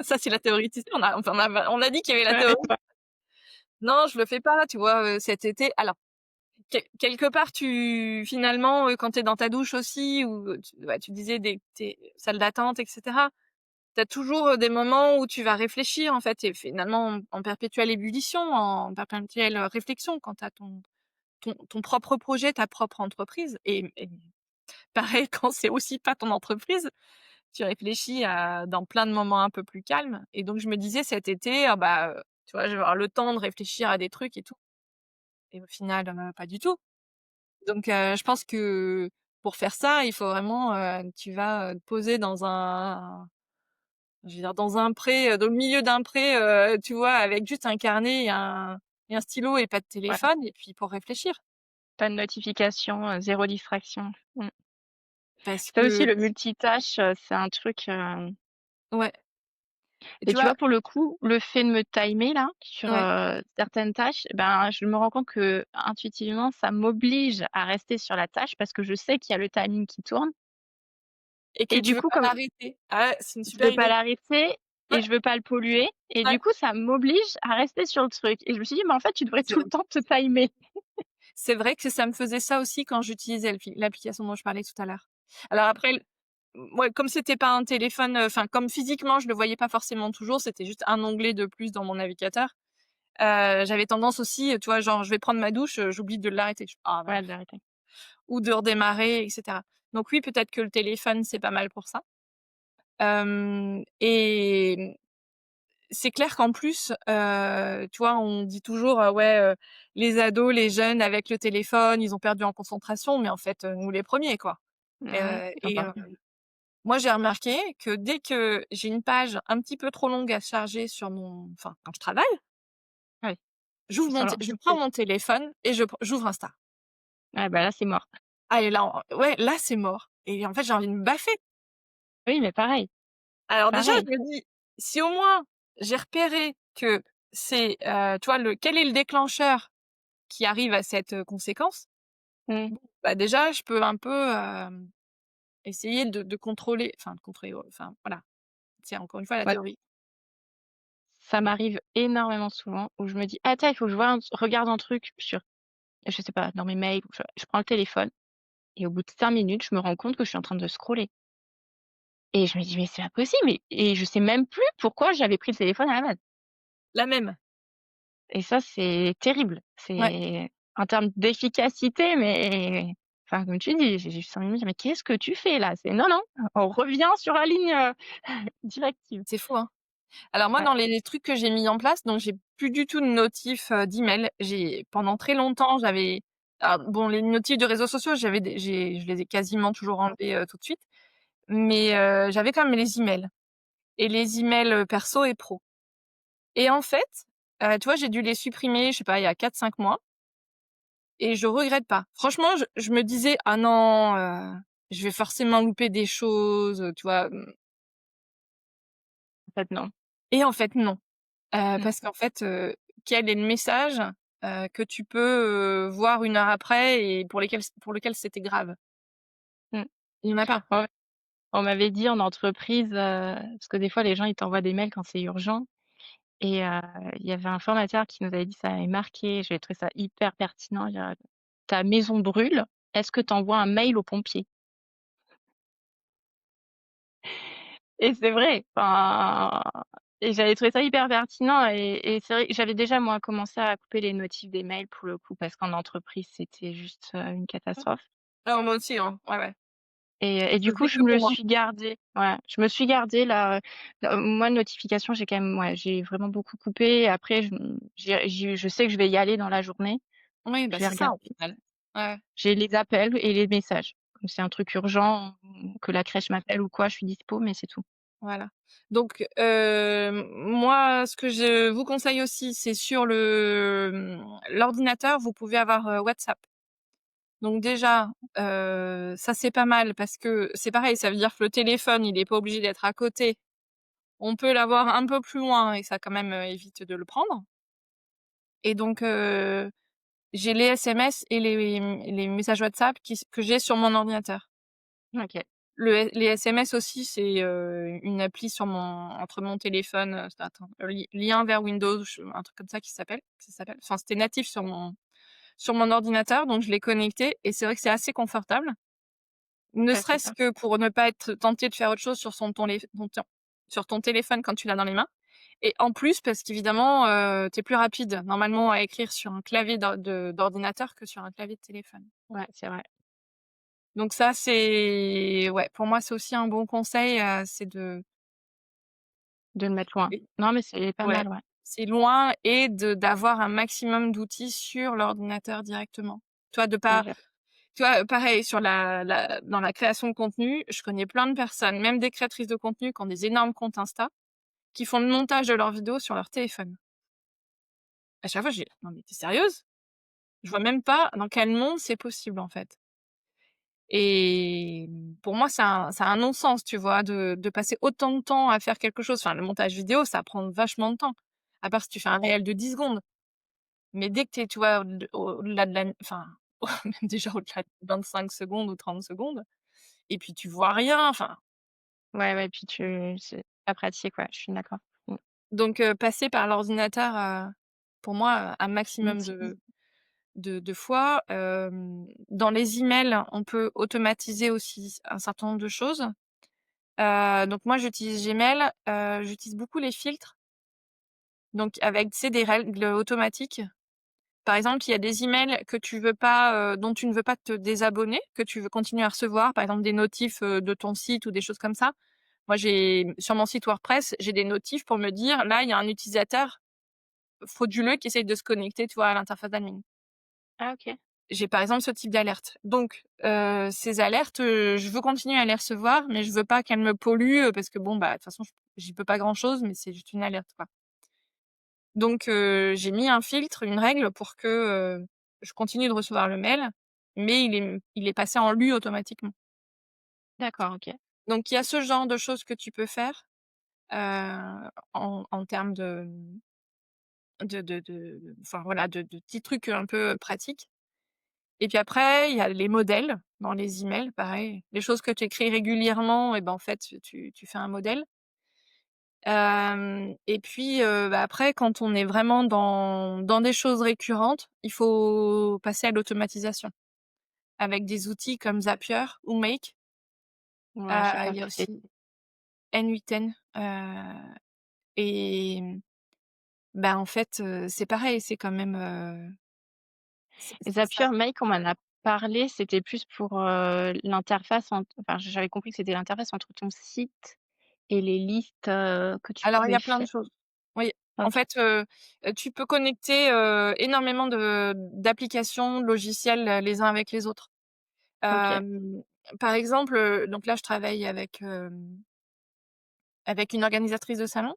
Ça, c'est la théorie, tu sais, on a dit qu'il y avait la Ouais, théorie. ouais. Non, je le fais pas, tu vois, cet été. Alors quelque part, finalement, quand tu es dans ta douche aussi ou tu disais des tes salles d'attente et cetera, tu as toujours, des moments où tu vas réfléchir, en fait et finalement en perpétuelle ébullition, en perpétuelle, réflexion quand tu as ton propre projet, ta propre entreprise et pareil quand c'est aussi pas ton entreprise, tu réfléchis à dans plein de moments un peu plus calmes et donc je me disais cet été: «Ah bah, tu vois, je vais avoir le temps de réfléchir à des trucs et tout» et au final, pas du tout. Donc je pense que pour faire ça, il faut vraiment, tu vas, te poser dans un je veux dire dans un pré, dans le milieu d'un pré, tu vois? Avec juste un carnet et un stylo et pas de Ouais, téléphone et puis pour réfléchir. pas de notification, 0 distraction. Mmh. Parce Ça aussi que le multitâche, c'est un truc, ouais et et tu tu vois? vois, pour le coup, le fait de me timer là, sur, Ouais certaines tâches, ben, je me rends compte qu'intuitivement, ça m'oblige à rester sur la tâche parce que je sais qu'il y a le timing qui tourne et que et tu du veux coup, pas comme l'arrêter. Ah ouais, c'est une je super veux pas idée. l'arrêter Ouais, et je veux pas le polluer et ouais, du coup, ça m'oblige à rester sur le truc et je me suis dit: «Mais en fait, tu devrais c'est tout le temps te timer». c'est vrai que ça me faisait ça aussi quand j'utilisais l'application dont je parlais tout à l'heure. Alors après ouais, comme c'était pas un téléphone, enfin, comme physiquement je le voyais pas forcément toujours, c'était juste un onglet de plus dans mon navigateur. J'avais tendance aussi, tu vois, genre je vais prendre ma douche, j'oublie de l'arrêter. Je «Ah bah» Ouais, d'arrêter. ou de redémarrer et cetera. Donc oui, peut-être que le téléphone, c'est pas mal pour ça. Et c'est clair qu'en plus, tu vois, on dit toujours, ouais, les ados, les jeunes avec le téléphone, ils ont perdu en concentration, mais en fait, nous les premiers, quoi. Mmh, j'en Et parle plus. moi, j'ai remarqué que dès que j'ai une page un petit peu trop longue à charger sur enfin, quand je travaille, Ouais, je prends mon téléphone et j'ouvre Insta. ouais, bah, là, c'est mort. Ah et là, ouais, là, c'est mort et en fait, j'ai envie de me baffer. Oui, mais pareil, Alors déjà, pareil. je me dis: «Si au moins j'ai repéré que c'est, tu vois, quel est le déclencheur qui arrive à cette, conséquence?» Mmh. Bon, bah, déjà, je peux un peu, essayer de contrôler, enfin de contrôler, enfin voilà, c'est encore une fois la Ouais, théorie. ça m'arrive énormément souvent où je me dis: «Ah tiens, il faut que je regarde un truc sur» je sais pas, dans mes mails ou je prends le téléphone et au bout de 5 minutes, je me rends compte que je suis en train de scroller et je me dis: «Mais c'est pas possible» et je sais même plus pourquoi j'avais pris le téléphone à la base La même, et ça, c'est terrible. ouais, C'est en termes d'efficacité, mais enfin, comme tu dis, j'ai juste envie de me dire: «Mais qu'est-ce que tu fais là?» C'est non, non, on revient sur la ligne, directive. c'est fou, hein. Alors moi, Ouais, dans les trucs que j'ai mis en place, donc j'ai plus du tout de notifs, d'email. Pendant très longtemps, alors bon, les notifs de réseaux sociaux, je les ai quasiment toujours enlevés, tout de suite. mais j'avais quand même les emails et les emails, perso et pro et en fait, tu vois, j'ai dû les supprimer, je sais pas, il y a 4 5 mois et je regrette pas. Franchement, je me disais: «Ah non, je vais forcément louper des choses», tu vois? En fait, non. Et en fait non, Mmh, parce qu'en fait, quel est le message, que tu peux, voir 1 heure après et pour lequel c'était grave? mmh. Il y en a pas. Ouais, on m'avait dit en entreprise, parce que des fois les gens ils t'envoient des mails quand c'est urgent et il y avait un formateur qui nous avait dit ça m'avait marqué, j'avais trouvé ça hyper pertinent, «Ta maison brûle, est-ce que tu envoies un mail aux pompiers?» Et c'est vrai, enfin et j'avais trouvé ça hyper pertinent et c'est vrai que j'avais déjà moi commencé à couper les notifs des mails pour le coup parce qu'en entreprise c'était juste, une Mmh. catastrophe Alors moi aussi, hein, ouais, ouais. et Ça du coup faisait je que me le pour moi. suis gardé, ouais, je me suis gardé là, moi notification j'ai quand même ouais, j'ai vraiment beaucoup coupé et après je sais que je vais y aller dans la journée, Oui, bah, je vais c'est ça, au regarder. final. Ouais, J'ai les appels et les messages. Comme c'est un truc urgent, que la crèche m'appelle ou quoi, je suis dispo mais c'est tout. voilà. Donc moi, ce que je vous conseille aussi, c'est sur l'ordinateur, vous pouvez avoir, WhatsApp. Donc déjà, ça, c'est pas mal parce que c'est pareil, ça veut dire que le téléphone, il est pas obligé d'être à côté. On peut l'avoir un peu plus loin et ça quand même, évite de le prendre et donc j'ai les SMS et les messages WhatsApp que j'ai sur mon ordinateur. OK, Les SMS aussi, c'est, une appli sur entre mon téléphone, attends, lien vers Windows, un truc comme ça qui s'appelle. Enfin, c'était natif sur mon ordinateur, donc je l'ai connecté et c'est vrai que c'est assez confortable. Ne bah, serait-ce super. que pour ne pas être tenté de faire autre chose sur ton téléphone quand tu l'as dans les mains et en plus parce qu'évidemment, tu es plus rapide normalement à écrire sur un clavier d'ordinateur que sur un clavier de téléphone. Ouais, c'est vrai, Donc ça, c'est ouais, pour moi, c'est aussi un bon conseil, c'est de de le mettre loin. et Non, mais c'est pas ouais, mal, ouais. c'est loin et d'avoir un maximum d'outils sur l'ordinateur directement. Tu vois, de pas OK. tu vois, pareil sur la dans la création de contenu, je connais plein de personnes, même des créatrices de contenu qui ont des énormes comptes Insta, qui font le montage de leurs vidéos sur leur téléphone. À chaque fois, je dis: «Non mais tu es sérieuse?» Je vois même pas dans quel monde c'est possible, en fait et pour moi, c'est un non-sens, tu vois, de passer autant de temps à faire quelque chose. Enfin, le montage vidéo, ça prend vachement de temps, à part si tu fais un réel de 10 secondes. Mais dès que tu es, tu vois, au-delà de la enfin, même déjà au-delà de 25 secondes ou 30 secondes et puis tu vois rien, enfin, Ouais, ouais, puis tu c'est pas pratique, ouais, je suis d'accord. Mmh. donc passer par l'ordinateur, pour moi, un maximum Utile. de fois. Dans les emails, on peut automatiser aussi un certain nombre de choses. Donc moi, j'utilise Gmail, j'utilise beaucoup les filtres, donc avec, tu sais, des règles automatiques. Par exemple, il y a des emails que tu veux pas, dont tu ne veux pas te désabonner, que tu veux continuer à recevoir, par exemple des notifs, de ton site ou des choses comme ça. Moi, j'ai sur mon site WordPress, j'ai des notifs pour me dire: «Là, il y a un utilisateur frauduleux qui essaye de se connecter, tu vois, à l'interface d'admin». Ah OK. J'ai par exemple ce type d'alerte. Donc ces alertes, je veux continuer à les recevoir, mais je veux pas qu'elles me polluent, parce que bon, bah, de toute façon, j'y peux pas grand chose, mais c'est juste une alerte, quoi. Donc j'ai mis un filtre, une règle pour que, je continue de recevoir le mail, mais il est passé en lu automatiquement. D'accord, OK. Donc il y a ce genre de choses que tu peux faire, en termes enfin voilà, de petits trucs un peu pratiques. Et puis après, il y a les modèles dans les emails, pareil. Les choses que tu écris régulièrement et ben, en fait, tu fais un modèle. Et puis, bah, après quand on est vraiment dans des choses récurrentes, il faut passer à l'automatisation avec des outils comme Zapier ou Make. Ouais, j'ai pas Il y a fait. aussi N8N, et bah, en fait, c'est pareil, c'est quand même, c'est ça. Zapier, Make, on m'en a parlé, c'était plus pour, l'interface enfin, j'avais compris que c'était l'interface entre ton site et les listes, que tu Alors il y pouvais a plein de faire. choses. Oui, en OK. fait, tu peux connecter, énormément d'applications, de logiciels, les uns avec les autres. OK, Hem, Par exemple, donc là, je travaille avec une organisatrice de salon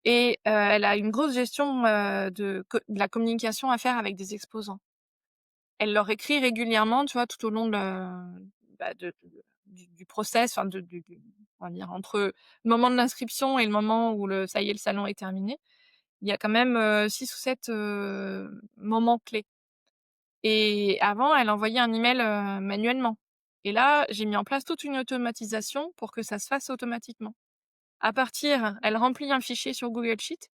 et elle a une grosse gestion, de la communication à faire avec des exposants. Elle leur écrit régulièrement, tu vois, tout au long de bah, de du process, enfin du on va dire entre le moment de l'inscription et le moment où le ça y est, le salon est terminé. Il y a quand même, 6 ou 7 moments clés et avant, elle envoyait un email, manuellement et là, j'ai mis en place toute une automatisation pour que ça se fasse automatiquement. Elle remplit un fichier sur Google Sheet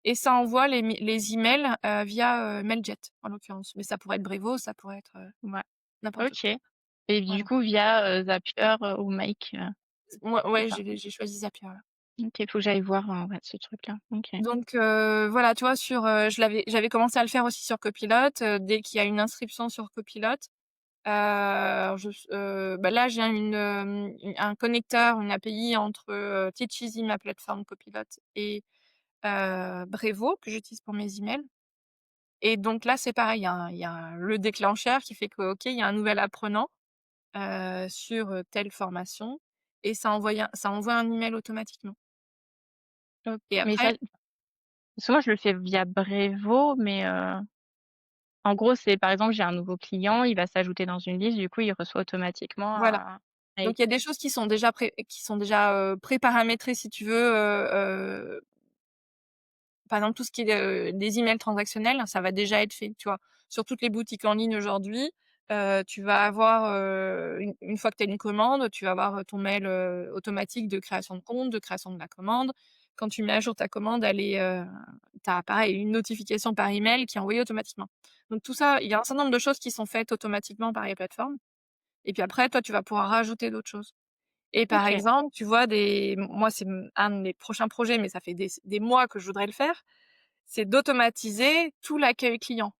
et ça envoie les emails, via, Mailjet, en l'occurrence. Mais ça pourrait être Brevo, ça pourrait être, ouais, n'importe OK quoi. et du Voilà. coup via, Zapier, ou Make, c'est Ouais, ça? j'ai choisi Zapier, là. OK, faut que j'aille voir, ouais, ce truc-là. OK. Donc voilà, tu vois, j'avais commencé à le faire aussi sur Copilot, dès qu'il y a une inscription sur Copilot, bah, là, j'ai un connecteur, une API entre, Teachesy, ma plateforme Copilot et Brevo que j'utilise pour mes emails et donc là, c'est pareil, il y a le déclencheur qui fait que, OK, il y a un nouvel apprenant, sur, telle formation et ça envoie un email automatiquement OK, et mais ça après parce que moi je le fais via Brevo, mais en gros, c'est par exemple, j'ai un nouveau client, il va s'ajouter dans une liste, du coup, il reçoit automatiquement voilà. un Donc mail. il y a des choses qui sont déjà, préparamétrées si tu veux, par exemple tout ce qui est, des emails transactionnels, ça va déjà être fait, tu vois? Sur toutes les boutiques en ligne aujourd'hui, tu vas avoir, une fois que tu as une commande, tu vas avoir, ton mail, automatique de création de compte, de création de la commande. Quand tu mets à jour ta commande, tu as pareil une notification par email qui est envoyée automatiquement. Donc tout ça, il y a un certain nombre de choses qui sont faites automatiquement par les plateformes et puis après toi, tu vas pouvoir rajouter d'autres choses. Et par OK, exemple, tu vois moi, c'est un de mes prochains projets, mais ça fait des mois que je voudrais le faire, c'est d'automatiser tout l'accueil client.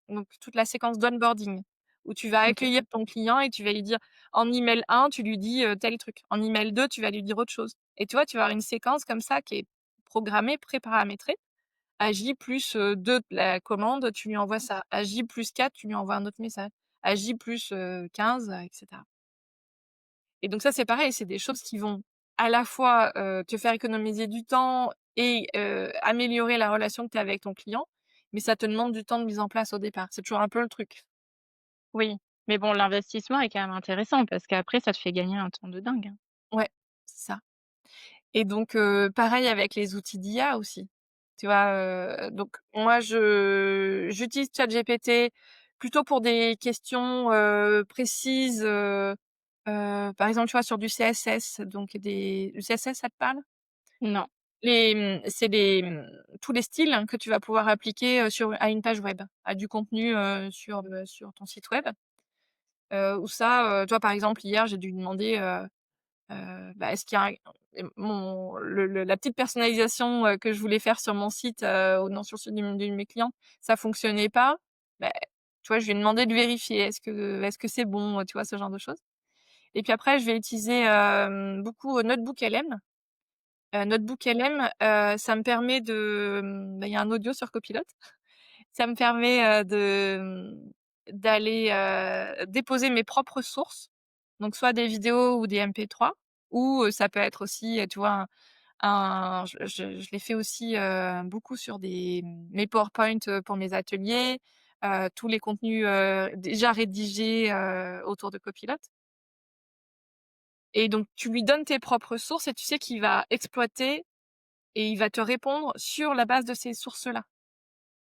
Donc toute la séquence d'onboarding où tu vas OK, accueillir ton client et tu vas lui dire en email 1, tu lui dis, tel truc. En email 2, tu vas lui dire autre chose. Et tu vois, tu vas avoir une séquence comme ça qui est programmée, préparamétrée. À J+2 de la commande, tu lui envoies ça. À J+4, tu lui envoies un autre message. À J+15, et cetera. Et donc ça, c'est pareil, c'est des choses qui vont à la fois, te faire économiser du temps et améliorer la relation que tu as avec ton client, mais ça te demande du temps de mise en place au départ. C'est toujours un peu le truc. oui, mais bon, l'investissement est quand même intéressant parce qu'après ça te fait gagner un temps de dingue, hein. Ouais, c'est ça. Et donc pareil avec les outils d'IA aussi. Tu vois? Donc moi j'utilise ChatGPT plutôt pour des questions, précises, par exemple, tu vois, sur du CSS, donc le CSS, ça te parle? Non, C'est tous les styles hein, que tu vas pouvoir appliquer, à une page web, à du contenu, sur ton site web. Où ça, tu vois, par exemple, hier, j'ai dû demander, bah, est-ce qu'il y a la petite personnalisation, que je voulais faire sur mon site, ou non, sur celui d'une de mes clients, ça fonctionnait pas. Bah, tu vois, je lui ai demandé de vérifier, est-ce que c'est bon, tu vois, ce genre de choses. Et puis après, je vais utiliser, beaucoup, Notebook LM. Notebook LM, ça me permet bah, il y a un audio sur Copilot. Ça me permet, d'aller, déposer mes propres sources, donc soit des vidéos ou des MP3 ou, ça peut être aussi, tu vois, je l'ai fait aussi, beaucoup sur mes PowerPoint, pour mes ateliers, tous les contenus, déjà rédigés, autour de Copilot et donc tu lui donnes tes propres sources et tu sais qu'il va exploiter et il va te répondre sur la base de ces sources-là.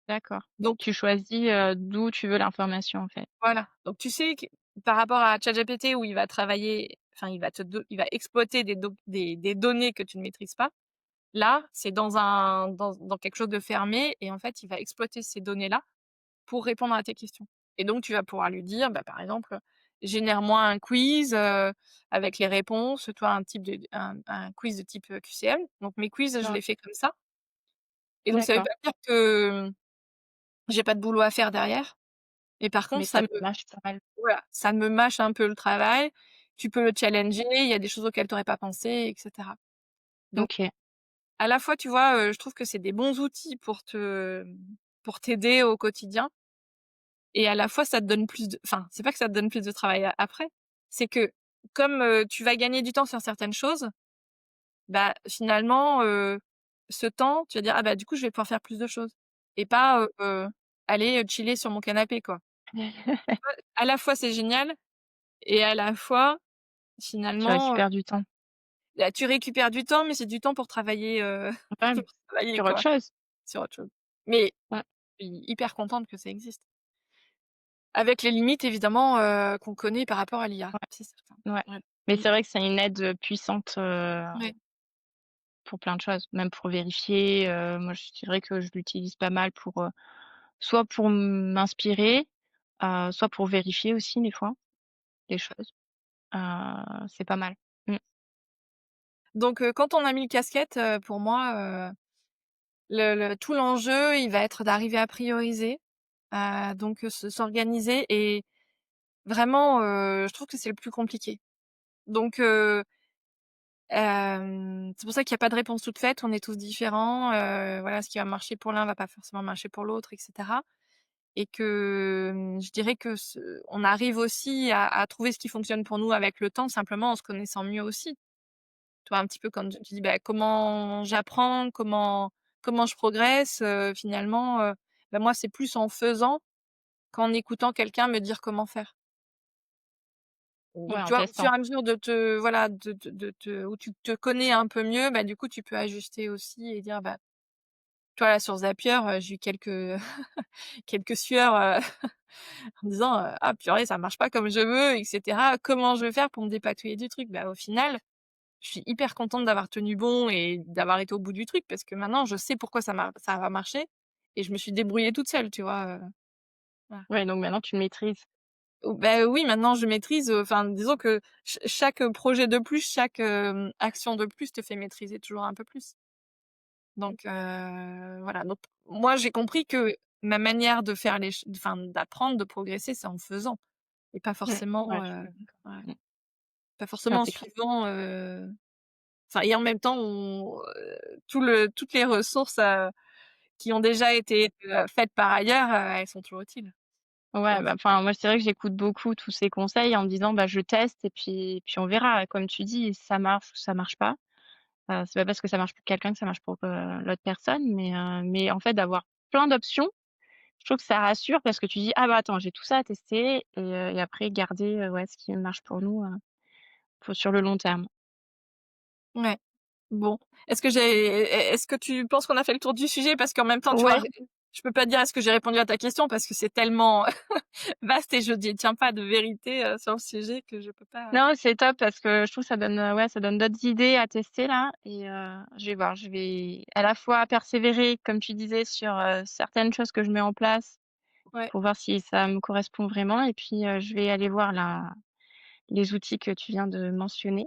d'accord. Donc Tu choisis, d'où tu veux l'information, en fait. voilà, donc tu sais que par rapport à ChatGPT où il va travailler, enfin il va exploiter des données que tu ne maîtrises pas. Là, c'est dans quelque chose de fermé et en fait, il va exploiter ces données-là pour répondre à tes questions et donc tu vas pouvoir lui dire, bah, par exemple, génère-moi un quiz, avec les réponses, tu vois? Un quiz de type, QCM. Donc mes quiz, je Ouais, les fais comme ça et donc ça veut d'accord, pas dire que, j'ai pas de boulot à faire derrière, mais par contre mais ça te mâche pas mal. voilà, ça me mâche un peu le travail. Tu peux le challenger, il y a des choses auxquelles tu aurais pas pensé et cetera. Donc OK. à la fois, tu vois, je trouve que c'est des bons outils pour t'aider au quotidien et à la fois ça te donne plus de enfin, c'est pas que ça te donne plus de travail après, c'est que comme, tu vas gagner du temps sur certaines choses, bah, finalement, ce temps, tu vas dire: «Ah bah, du coup, je vais pouvoir faire plus de choses» et pas, aller, chiller sur mon canapé, quoi. Ouais, à la fois, c'est génial et à la fois, Tu finalement, récupères du temps. bah, tu récupères du temps, mais c'est du temps pour travailler, Ouais, pour travailler, sur autre quoi, chose. sur autre chose. Mais Ouais, je suis hyper contente que ça existe. Avec les limites évidemment, qu'on connaît par rapport à l'IA, ouais, c'est certain. ouais. Ouais. Mais Mmh. c'est vrai que c'est une aide, puissante, Ouais. pour plein de choses, même pour vérifier, moi je dirais que je l'utilise pas mal pour, soit pour m'inspirer, soit pour vérifier aussi des fois, des choses. C'est pas mal. Mmh. Donc quand on a mis le casquette, pour moi, le tout l'enjeu, il va être d'arriver à prioriser, donc s'organiser et vraiment, je trouve que c'est le plus compliqué. Donc c'est pour ça qu'il y a pas de réponse toute faite. On est tous différents, voilà, ce qui va marcher pour l'un va pas forcément marcher pour l'autre et cetera et que, je dirais que on arrive aussi à trouver ce qui fonctionne pour nous avec le temps, simplement en se connaissant mieux aussi. Tu vois, un petit peu quand tu dis: «Bah, comment j'apprends? Comment je progresse?» Finalement, bah, moi, c'est plus en faisant qu'en écoutant quelqu'un me dire comment faire. Ouais, Donc en tu vois, au fur testant. et à mesure de te voilà, de te où tu te connais un peu mieux, bah, du coup, tu peux ajuster aussi et dire, bah, tu vois, là, sur Zapier, j'ai eu quelques quelques sueurs, en disant, «Ah purée, ça marche pas comme je veux et cetera. Comment je vais faire pour me dépatouiller du truc?» Bah, au final, je suis hyper contente d'avoir tenu bon et d'avoir été au bout du truc parce que maintenant je sais pourquoi ça va marcher et je me suis débrouillée toute seule, tu vois? Voilà. Ouais, donc maintenant tu le maîtrises. Bah, oui, maintenant je maîtrise, enfin disons que chaque projet de plus, chaque, action de plus te fait maîtriser toujours un peu plus. Donc voilà, donc moi j'ai compris que ma manière de faire enfin d'apprendre, de progresser, c'est en faisant et pas Mmh. forcément, Ouais, je suis d'accord. ouais, Mmh. pas forcément en Impeccable. suivant, enfin et en même temps toutes les ressources, qui ont déjà été, faites par ailleurs, elles sont toujours utiles. Ouais, Bien bah, sûr. enfin, moi, c'est vrai que j'écoute beaucoup tous ces conseils en me disant: «Bah, je teste et puis on verra». Comme tu dis, ça marche ou ça marche pas. C'est pas parce que ça marche pour quelqu'un que ça marche pour, l'autre personne, mais en fait, d'avoir plein d'options, je trouve que ça rassure parce que tu dis: «Ah bah, attends, j'ai tout ça à tester» et après garder, ouais, ce qui marche pour nous, pour sur le long terme. Ouais. Bon, est-ce que tu penses qu'on a fait le tour du sujet? Parce qu'en même temps, tu vois, Ouais. je peux pas dire est-ce que j'ai répondu à ta question parce que c'est tellement vaste et je détiens pas de vérité, sur le sujet que je peux pas Non, c'est top parce que je trouve que ça donne, ouais, ça donne d'autres idées à tester là et je vais voir, je vais à la fois persévérer, comme tu disais, sur, certaines choses que je mets en place ouais. pour voir si ça me correspond vraiment et puis, je vais aller voir là, les outils que tu viens de mentionner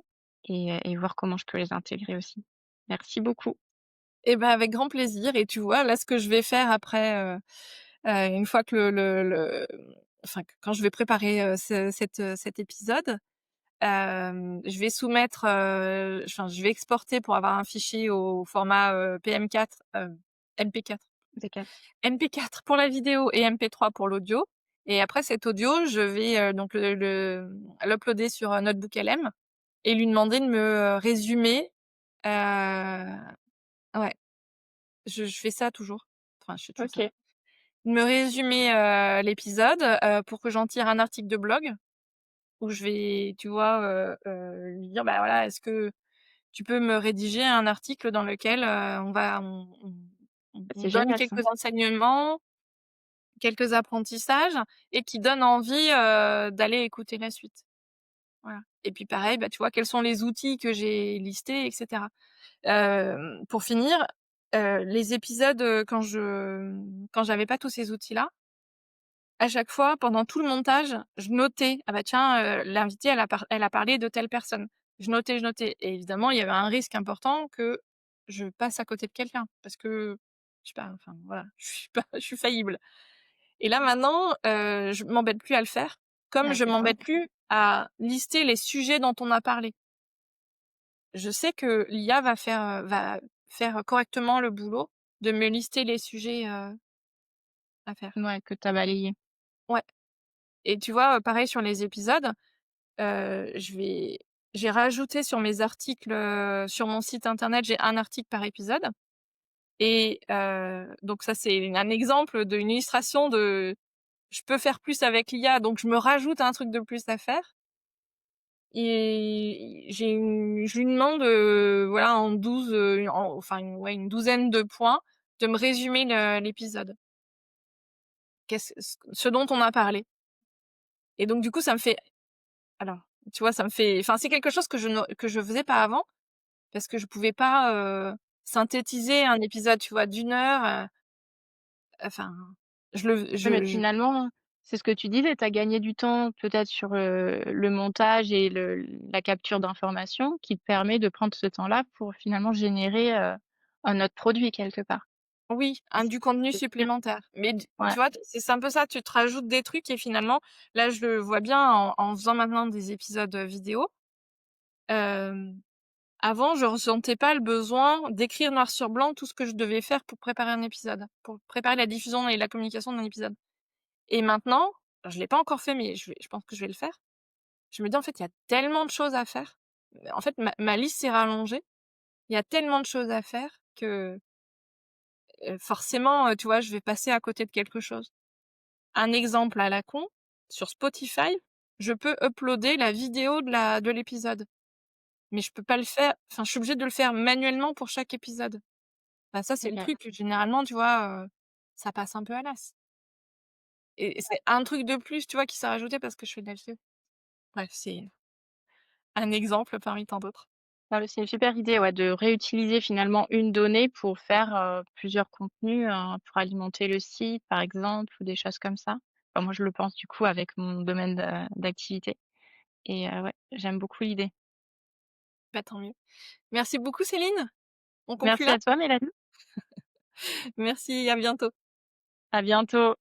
et voir comment je peux les intégrer aussi. Merci beaucoup. Et ben, avec grand plaisir et tu vois, là, ce que je vais faire après, une fois que enfin, que quand je vais préparer, cet épisode, je vais soumettre, enfin, je vais exporter pour avoir un fichier au format, PM4, MP4. Impeccable. MP4 pour la vidéo et MP3 pour l'audio et après cet audio, je vais, donc l'uploader sur, NotebookLM et lui demander de me, résumer, ouais, je fais ça toujours. Enfin, je fais toujours ça. OK. De me résumer, l'épisode, pour que j'en tire un article de blog où je vais, tu vois, lui dire: «Bah, voilà, est-ce que tu peux me rédiger un article dans lequel, on C'est donne génial ça. quelques enseignements, quelques apprentissages et qui donne envie, d'aller écouter la suite. Voilà et puis pareil, bah, tu vois, quels sont les outils que j'ai listés et cetera. Pour finir, les épisodes, quand j'avais pas tous ces outils-là, à chaque fois, pendant tout le montage, je notais: «Ah bah tiens, l'invitée elle a parlé de telle personne». Je notais et évidemment, il y avait un risque important que je passe à côté de quelqu'un parce que, je sais pas, enfin voilà, je suis faillible. Et là maintenant, je m'embête plus à le faire, comme je D'accord. m'embête plus à lister les sujets dont on a parlé. Je sais que l'IA va faire correctement le boulot de me lister les sujets, à faire. Ouais, que tu as balayé. Ouais et tu vois, pareil sur les épisodes, je vais j'ai rajouté sur mes articles, sur mon site internet, j'ai un article par épisode et donc ça, c'est un exemple d'une illustration de je peux faire plus avec l'IA, donc je me rajoute un truc de plus à faire et je lui demande, voilà, en 12, enfin, ouais, une douzaine de points, de me résumer l'épisode. Ce dont on a parlé et donc du coup, ça me fait alors, tu vois, ça me fait enfin, c'est quelque chose que je faisais pas avant parce que je pouvais pas, synthétiser un épisode, tu vois, d'une heure, enfin, je le Ouais, mais je finalement, c'est ce que tu disais, tu as gagné du temps peut-être sur, le montage et la capture d'informations qui te permet de prendre ce temps-là pour finalement générer, un autre produit quelque part. oui, Et du contenu c'est super. supplémentaire. Mais Ouais, tu vois, c'est un peu ça, tu te rajoutes des trucs et finalement, là, je le vois bien en faisant maintenant des épisodes, vidéo. Hem, Avant, je ressentais pas le besoin d'écrire noir sur blanc tout ce que je devais faire pour préparer un épisode, pour préparer la diffusion et la communication d'un épisode. Et maintenant, je l'ai pas encore fait, mais je pense que je vais le faire. Je me dis: «En fait, il y a tellement de choses à faire». En fait, ma liste s'est rallongée. Il y a tellement de choses à faire que, forcément, tu vois, je vais passer à côté de quelque chose. Un exemple à la con, sur Spotify, je peux uploader la vidéo de l'épisode, mais je peux pas le faire enfin, je suis obligée de le faire manuellement pour chaque épisode. Bah, ça, c'est le OK. truc, généralement, tu vois, ça passe un peu à l'as et c'est un truc de plus, tu vois, qui s'est rajouté parce que je fais de la vidéo. Bref, c'est un exemple parmi tant d'autres. Non, mais c'est une super idée, ouais, de réutiliser finalement une donnée pour faire, plusieurs contenus, pour alimenter le site, par exemple, ou des choses comme ça. Enfin, moi, je le pense du coup avec mon domaine d'activité et ouais, j'aime beaucoup l'idée. Bah, tant mieux. Merci beaucoup Céline, on conclut Merci là? à toi, Mélanie. Merci, à bientôt. À bientôt.